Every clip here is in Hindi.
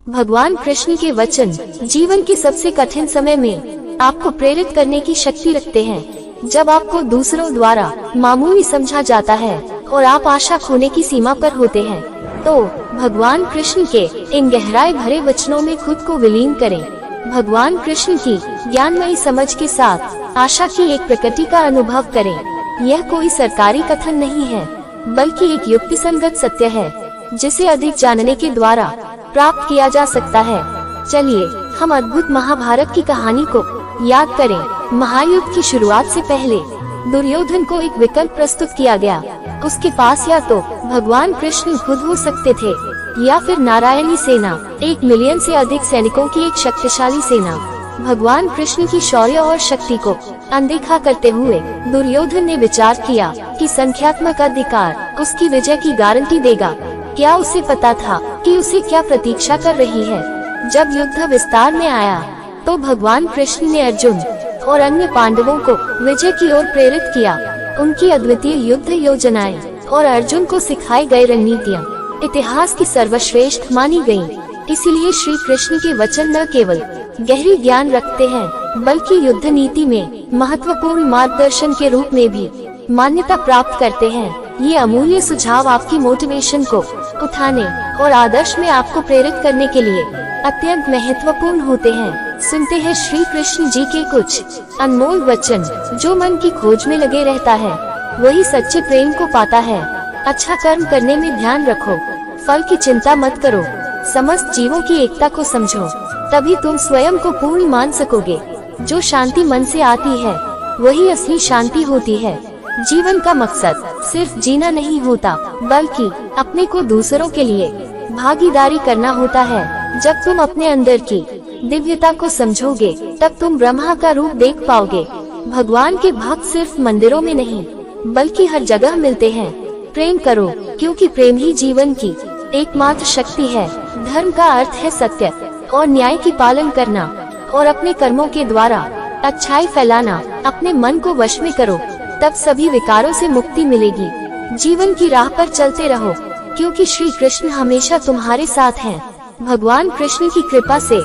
भगवान कृष्ण के वचन जीवन के सबसे कठिन समय में आपको प्रेरित करने की शक्ति रखते हैं। जब आपको दूसरों द्वारा मामूली समझा जाता है और आप आशा खोने की सीमा पर होते हैं, तो भगवान कृष्ण के इन गहराई भरे वचनों में खुद को विलीन करें। भगवान कृष्ण की ज्ञानमयी समझ के साथ आशा की एक प्रकृति का अनुभव करें। यह कोई सरकारी कथन नहीं है, बल्कि एक युक्तिसंगत सत्य है, जिसे अधिक जानने के द्वारा प्राप्त किया जा सकता है। चलिए हम अद्भुत महाभारत की कहानी को याद करें। महायुद्ध की शुरुआत से पहले दुर्योधन को एक विकल्प प्रस्तुत किया गया। उसके पास या तो भगवान कृष्ण खुद हो सकते थे या फिर नारायणी सेना, 1 मिलियन से अधिक सैनिकों की एक शक्तिशाली सेना। भगवान कृष्ण की शौर्य और शक्ति को अनदेखा करते हुए दुर्योधन ने विचार किया कि संख्यात्मक अधिकार उसकी विजय की गारंटी देगा। क्या उसे पता था कि उसे क्या प्रतीक्षा कर रही है? जब युद्ध विस्तार में आया तो भगवान कृष्ण ने अर्जुन और अन्य पांडवों को विजय की ओर प्रेरित किया। उनकी अद्वितीय युद्ध योजनाएं और अर्जुन को सिखाई गई रणनीतियाँ इतिहास की सर्वश्रेष्ठ मानी गयी। इसीलिए श्री कृष्ण के वचन न केवल गहरी ज्ञान रखते हैं, बल्कि युद्ध नीति में महत्वपूर्ण मार्गदर्शन के रूप में भी मान्यता प्राप्त करते हैं। ये अमूल्य सुझाव आपकी मोटिवेशन को उठाने और आदर्श में आपको प्रेरित करने के लिए अत्यंत महत्वपूर्ण होते हैं। सुनते हैं श्री कृष्ण जी के कुछ अनमोल वचन। जो मन की खोज में लगे रहता है, वही सच्चे प्रेम को पाता है। अच्छा कर्म करने में ध्यान रखो, फल की चिंता मत करो। समस्त जीवों की एकता को समझो, तभी तुम स्वयं को पूर्ण मान सकोगे। जो शांति मन से आती है, वही असली शांति होती है। जीवन का मकसद सिर्फ जीना नहीं होता, बल्कि अपने को दूसरों के लिए भागीदारी करना होता है। जब तुम अपने अंदर की दिव्यता को समझोगे, तब तुम ब्रह्मा का रूप देख पाओगे। भगवान के भक्त सिर्फ मंदिरों में नहीं, बल्कि हर जगह मिलते हैं। प्रेम करो, क्योंकि प्रेम ही जीवन की एकमात्र शक्ति है। धर्म का अर्थ है सत्य और न्याय की पालन करना, और अपने कर्मों के द्वारा अच्छाई फैलाना। अपने मन को वश में करो, तब सभी विकारों से मुक्ति मिलेगी। जीवन की राह पर चलते रहो, क्योंकि श्री कृष्ण हमेशा तुम्हारे साथ हैं। भगवान कृष्ण की कृपा से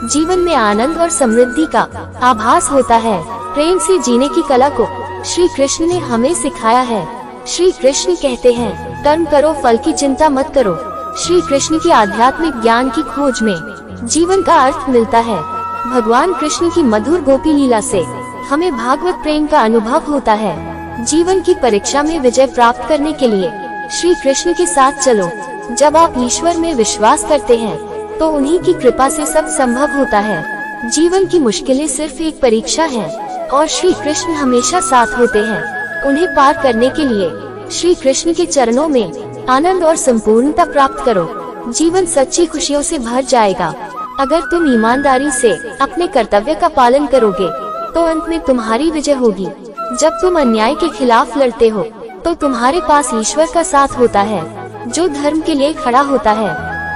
जीवन में आनंद और समृद्धि का आभास होता है। प्रेम से जीने की कला को श्री कृष्ण ने हमें सिखाया है। श्री कृष्ण कहते हैं, कर्म करो, फल की चिंता मत करो। श्री कृष्ण की आध्यात्मिक ज्ञान की खोज में जीवन का अर्थ मिलता है। भगवान कृष्ण की मधुर गोपी लीला से हमें भागवत प्रेम का अनुभव होता है। जीवन की परीक्षा में विजय प्राप्त करने के लिए श्री कृष्ण के साथ चलो। जब आप ईश्वर में विश्वास करते हैं, तो उन्हीं की कृपा से सब संभव होता है। जीवन की मुश्किलें सिर्फ एक परीक्षा है, और श्री कृष्ण हमेशा साथ होते हैं। उन्हें पार करने के लिए श्री कृष्ण के चरणों में आनंद और संपूर्णता प्राप्त करो। जीवन सच्ची खुशियों से भर जाएगा। अगर तुम ईमानदारी से अपने कर्तव्य का पालन करोगे, तो अंत में तुम्हारी विजय होगी। जब तुम अन्याय के खिलाफ लड़ते हो, तो तुम्हारे पास ईश्वर का साथ होता है। जो धर्म के लिए खड़ा होता है,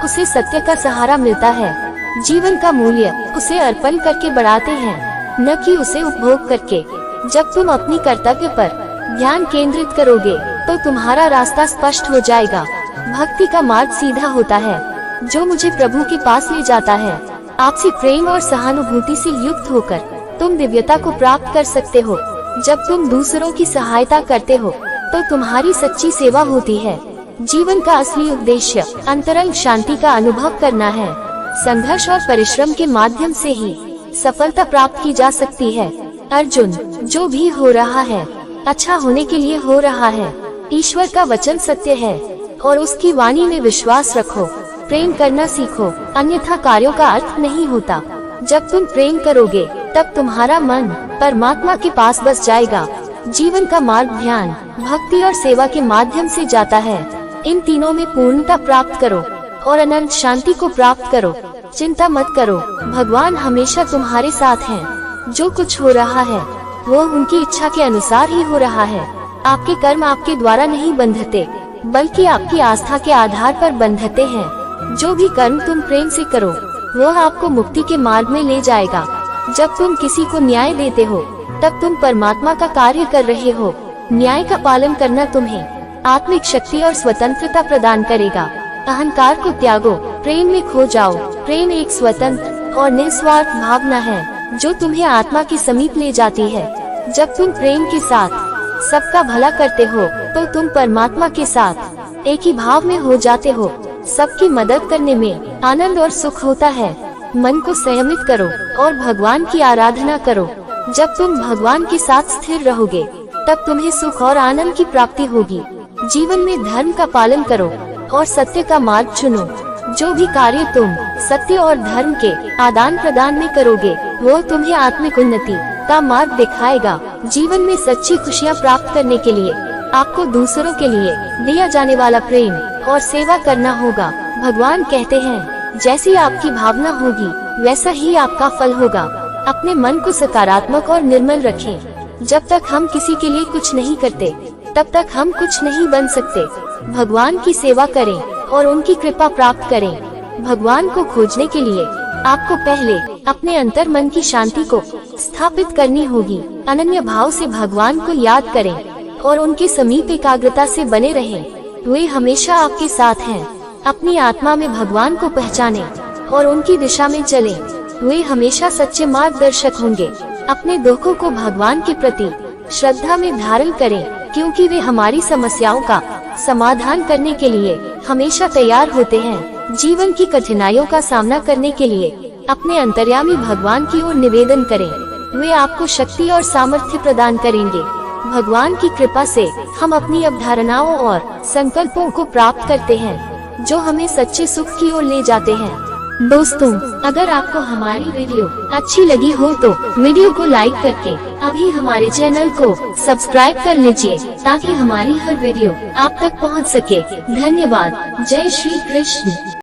उसे सत्य का सहारा मिलता है। जीवन का मूल्य उसे अर्पण करके बढ़ाते हैं, न कि उसे उपभोग करके। जब तुम अपनी कर्तव्य पर ध्यान केंद्रित करोगे, तो तुम्हारा रास्ता स्पष्ट हो जाएगा। भक्ति का मार्ग सीधा होता है, जो मुझे प्रभु के पास ले जाता है। आपसी प्रेम और सहानुभूति से युक्त होकर तुम दिव्यता को प्राप्त कर सकते हो। जब तुम दूसरों की सहायता करते हो, तो तुम्हारी सच्ची सेवा होती है। जीवन का असली उद्देश्य अंतरंग शांति का अनुभव करना है। संघर्ष और परिश्रम के माध्यम से ही सफलता प्राप्त की जा सकती है। अर्जुन, जो भी हो रहा है, अच्छा होने के लिए हो रहा है। ईश्वर का वचन सत्य है, और उसकी वाणी में विश्वास रखो। प्रेम करना सीखो, अन्यथा कार्यों का अर्थ नहीं होता। जब तुम प्रेम करोगे, तब तुम्हारा मन परमात्मा के पास बस जाएगा। जीवन का मार्ग ध्यान, भक्ति और सेवा के माध्यम से जाता है। इन तीनों में पूर्णता प्राप्त करो और अनंत शांति को प्राप्त करो। चिंता मत करो, भगवान हमेशा तुम्हारे साथ हैं। जो कुछ हो रहा है, वो उनकी इच्छा के अनुसार ही हो रहा है। आपके कर्म आपके द्वारा नहीं बंधते, बल्कि आपकी आस्था के आधार पर बंधते हैं। जो भी कर्म तुम प्रेम से करो, वह आपको मुक्ति के मार्ग में ले जाएगा। जब तुम किसी को न्याय देते हो, तब तुम परमात्मा का कार्य कर रहे हो। न्याय का पालन करना तुम्हें आत्मिक शक्ति और स्वतंत्रता प्रदान करेगा। अहंकार को त्यागो, प्रेम में खो जाओ। प्रेम एक स्वतंत्र और निस्वार्थ भावना है जो तुम्हें आत्मा के समीप ले जाती है। जब तुम प्रेम के साथ सबका भला करते हो तो तुम परमात्मा के साथ एक ही भाव में हो जाते हो। सबकी मदद करने में आनंद और सुख होता है। मन को संयमित करो और भगवान की आराधना करो। जब तुम भगवान के साथ स्थिर रहोगे तब तुम्हें सुख और आनंद की प्राप्ति होगी। जीवन में धर्म का पालन करो और सत्य का मार्ग चुनो। जो भी कार्य तुम सत्य और धर्म के आदान प्रदान में करोगे वो तुम्हें आत्मिक उन्नति का मार्ग दिखाएगा। जीवन में सच्ची खुशियाँ प्राप्त करने के लिए आपको दूसरों के लिए दिया जाने वाला प्रेम और सेवा करना होगा। भगवान कहते हैं जैसी आपकी भावना होगी वैसा ही आपका फल होगा। अपने मन को सकारात्मक और निर्मल रखें। जब तक हम किसी के लिए कुछ नहीं करते तब तक हम कुछ नहीं बन सकते। भगवान की सेवा करें और उनकी कृपा प्राप्त करें। भगवान को खोजने के लिए आपको पहले अपने अंतर मन की शांति को स्थापित करनी होगी। अनन्य भाव से भगवान को याद करें और उनके समीप एकाग्रता से बने रहें। वे हमेशा आपके साथ हैं। अपनी आत्मा में भगवान को पहचानें और उनकी दिशा में चलें। वे हमेशा सच्चे मार्गदर्शक होंगे। अपने दुखों को भगवान के प्रति श्रद्धा में धारण करें क्योंकि वे हमारी समस्याओं का समाधान करने के लिए हमेशा तैयार होते हैं। जीवन की कठिनाइयों का सामना करने के लिए अपने अंतर्यामी भगवान की ओर निवेदन करें। वे आपको शक्ति और सामर्थ्य प्रदान करेंगे। भगवान की कृपा से हम अपनी अवधारणाओं और संकल्पों को प्राप्त करते हैं जो हमें सच्चे सुख की ओर ले जाते हैं। दोस्तों, अगर आपको हमारी वीडियो अच्छी लगी हो तो वीडियो को लाइक करके अभी हमारे चैनल को सब्सक्राइब कर लीजिए ताकि हमारी हर वीडियो आप तक पहुंच सके। धन्यवाद। जय श्री कृष्ण।